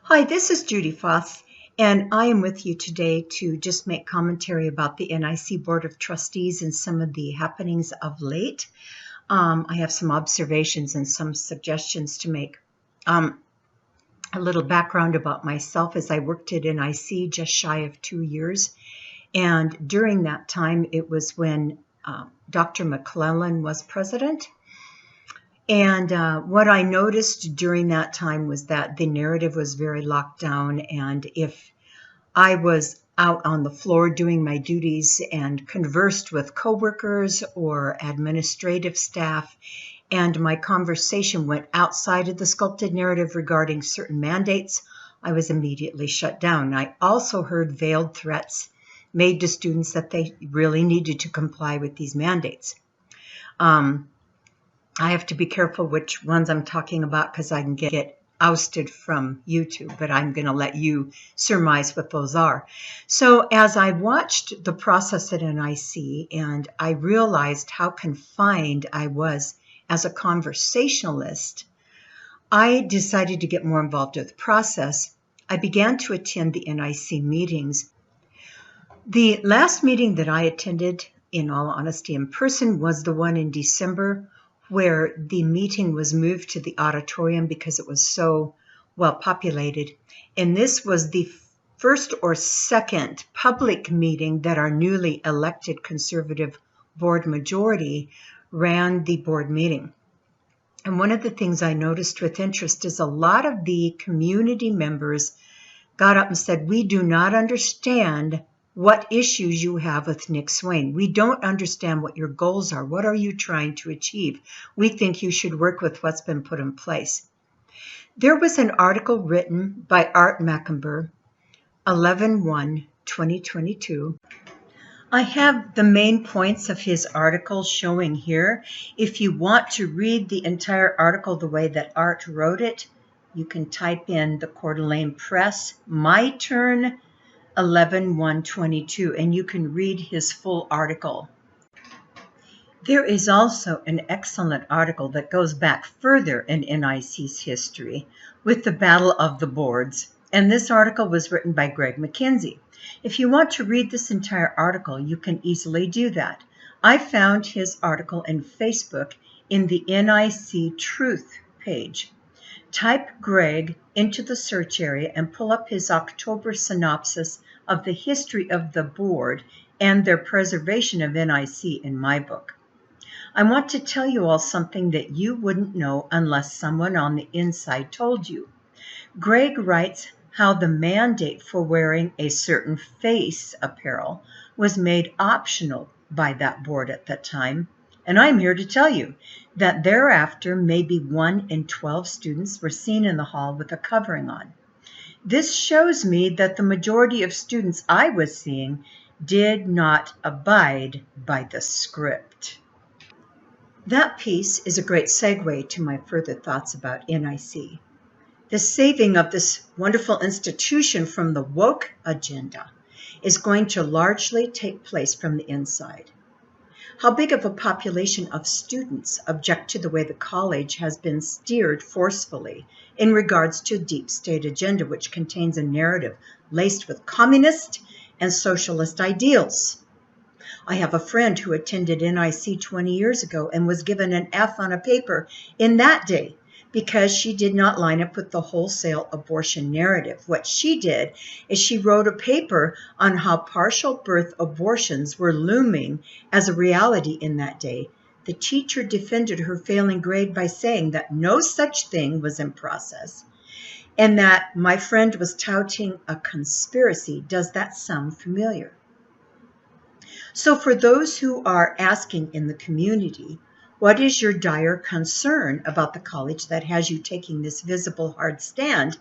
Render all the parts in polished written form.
Hi, this is Judy Foss, and I am with you today to just make commentary about the NIC Board of Trustees and some of the happenings of late. I have some observations and some suggestions to make. A little background about myself is I worked at NIC just shy of 2 years, and during that time it was when Dr. McClellan was president. And what I noticed during that time was that the narrative was very locked down. And if I was out on the floor doing my duties and conversed with coworkers or administrative staff, and my conversation went outside of the sculpted narrative regarding certain mandates, I was immediately shut down. I also heard veiled threats made to students that they really needed to comply with these mandates. I have to be careful which ones I'm talking about because I can get ousted from YouTube, but I'm going to let you surmise what those are. So as I watched the process at NIC and I realized how confined I was as a conversationalist, I decided to get more involved with the process. I began to attend the NIC meetings. The last meeting that I attended, in all honesty, in person was the one in December, where the meeting was moved to the auditorium because it was so well populated. And this was the first or second public meeting that our newly elected conservative board majority ran the board meeting. And one of the things I noticed with interest is a lot of the community members got up and said, "We do not understand what issues you have with Nick Swain. We don't understand what your goals are. What are you trying to achieve? We think you should work with what's been put in place." There was an article written by Art Mackenber, 11/1/2022. I have the main points of his article showing here. If you want to read the entire article the way that Art wrote it, you can type in the Coeur d'Alene Press, My Turn, 11/1/22, and you can read his full article. There is also an excellent article that goes back further in NIC's history with the Battle of the Boards, and this article was written by Greg McKenzie. If you want to read this entire article, you can easily do that. I found his article in Facebook in the NIC Truth page. Type Greg into the search area and pull up his October synopsis of the history of the board and their preservation of NIC in my book. I want to tell you all something that you wouldn't know unless someone on the inside told you. Greg writes how the mandate for wearing a certain face apparel was made optional by that board at that time. And I'm here to tell you that thereafter, maybe 1 in 12 students were seen in the hall with a covering on. This shows me that the majority of students I was seeing did not abide by the script. That piece is a great segue to my further thoughts about NIC. The saving of this wonderful institution from the woke agenda is going to largely take place from the inside. How big of a population of students object to the way the college has been steered forcefully in regards to a deep state agenda which contains a narrative laced with communist and socialist ideals? I have a friend who attended NIC 20 years ago and was given an F on a paper in that day because she did not line up with the wholesale abortion narrative. What she did is she wrote a paper on how partial birth abortions were looming as a reality in that day. The teacher defended her failing grade by saying that no such thing was in process and that my friend was touting a conspiracy. Does that sound familiar? So for those who are asking in the community, what is your dire concern about the college that has you taking this visible hard stand?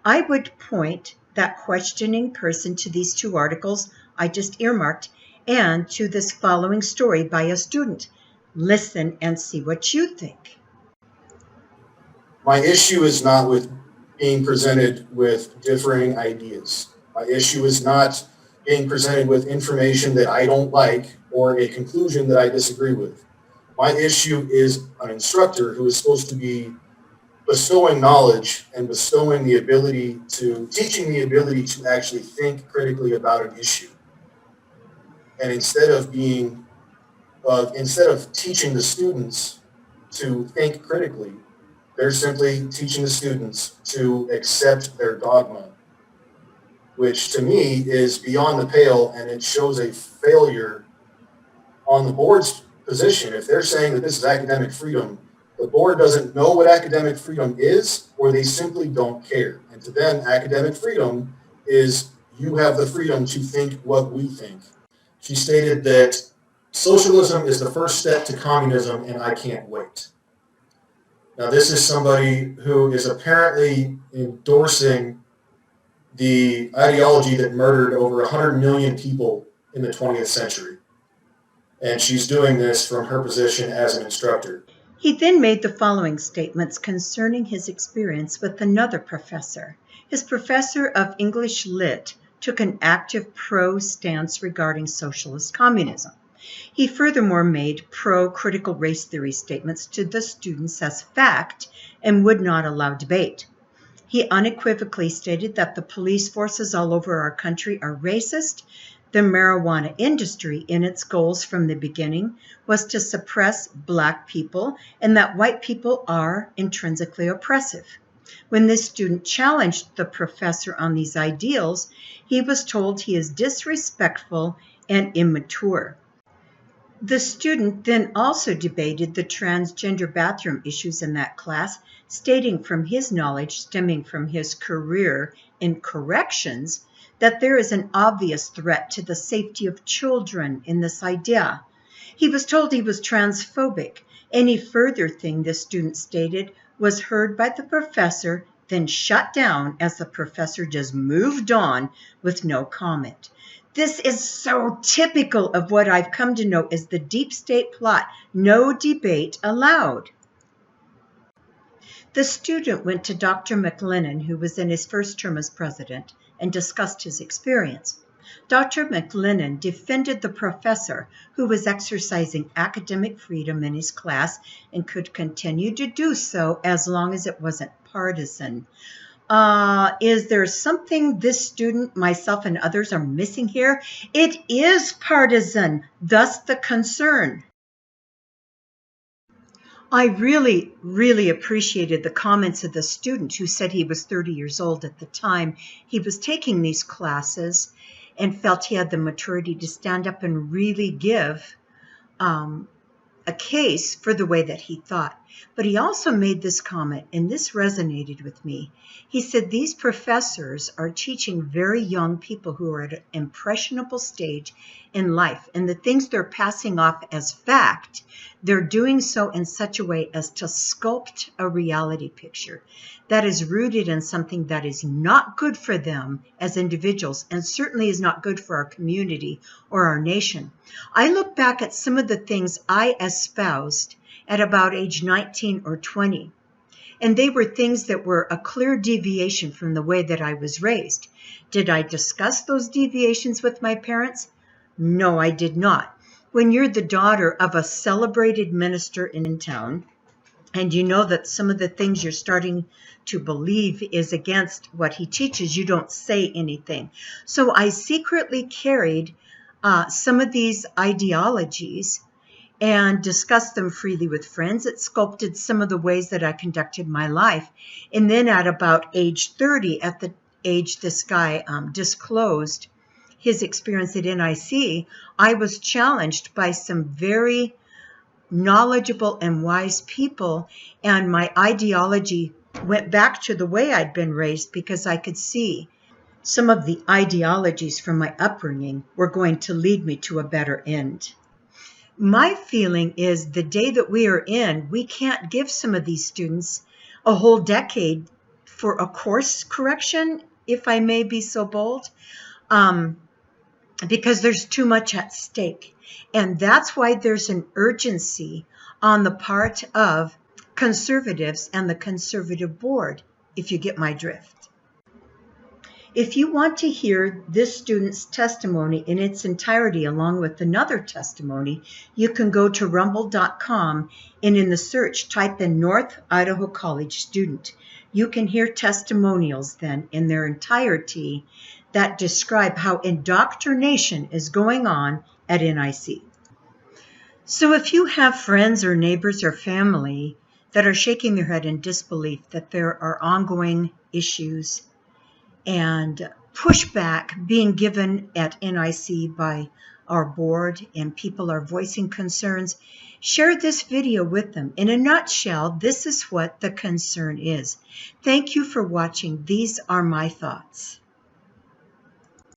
I would point that questioning person to these 2 articles I just earmarked and to this following story by a student. Listen and see what you think. My issue is not with being presented with differing ideas. My issue is not being presented with information that I don't like or a conclusion that I disagree with. My issue is an instructor who is supposed to be bestowing knowledge and bestowing the ability to, teaching the ability to actually think critically about an issue. And instead of teaching the students to think critically, they're simply teaching the students to accept their dogma, which to me is beyond the pale, and it shows a failure on the board's position. If they're saying that this is academic freedom, the board doesn't know what academic freedom is, or they simply don't care. And to them, academic freedom is you have the freedom to think what we think. She stated that socialism is the first step to communism, and I can't wait. Now, this is somebody who is apparently endorsing the ideology that murdered over 100 million people in the 20th century. And she's doing this from her position as an instructor. He then made the following statements concerning his experience with another professor. His professor of English Lit took an active pro stance regarding socialist communism. He furthermore made pro-critical race theory statements to the students as fact and would not allow debate. He unequivocally stated that the police forces all over our country are racist. The marijuana industry, in its goals from the beginning, was to suppress Black people, and that white people are intrinsically oppressive. When this student challenged the professor on these ideals, he was told he is disrespectful and immature. The student then also debated the transgender bathroom issues in that class, stating from his knowledge stemming from his career in corrections that there is an obvious threat to the safety of children in this idea. He was told he was transphobic. Any further thing the student stated was heard by the professor, then shut down as the professor just moved on with no comment. This is so typical of what I've come to know as the deep state plot. No debate allowed. The student went to Dr. McLennan, who was in his first term as president, and discussed his experience. Dr. McLennan defended the professor, who was exercising academic freedom in his class and could continue to do so as long as it wasn't partisan. Is there something this student, myself, and others are missing here? It is partisan, thus the concern. I really appreciated the comments of the student who said he was 30 years old at the time he was taking these classes and felt he had the maturity to stand up and really give a case for the way that he thought. But he also made this comment, and this resonated with me. He said these professors are teaching very young people who are at an impressionable stage in life, and the things they're passing off as fact, they're doing so in such a way as to sculpt a reality picture that is rooted in something that is not good for them as individuals, and certainly is not good for our community or our nation. I look back at some of the things I espoused at about age 19 or 20, and they were things that were a clear deviation from the way that I was raised. Did I discuss those deviations with my parents? No, I did not. When you're the daughter of a celebrated minister in town, and you know that some of the things you're starting to believe is against what he teaches, you don't say anything. So I secretly carried some of these ideologies and discussed them freely with friends. It sculpted some of the ways that I conducted my life. And then at about age 30, at the age this guy disclosed his experience at NIC, I was challenged by some very knowledgeable and wise people, and my ideology went back to the way I'd been raised because I could see some of the ideologies from my upbringing were going to lead me to a better end. My feeling is the day that we are in, we can't give some of these students a whole decade for a course correction, if I may be so bold, because there's too much at stake. And that's why there's an urgency on the part of conservatives and the conservative board, if you get my drift. If you want to hear this student's testimony in its entirety along with another testimony, you can go to rumble.com and in the search type in North Idaho College student. You can hear testimonials then in their entirety that describe how indoctrination is going on at NIC. So if you have friends or neighbors or family that are shaking their head in disbelief that there are ongoing issues and pushback being given at NIC by our board and people are voicing concerns, share this video with them. In a nutshell, this is what the concern is. Thank you for watching. These are my thoughts.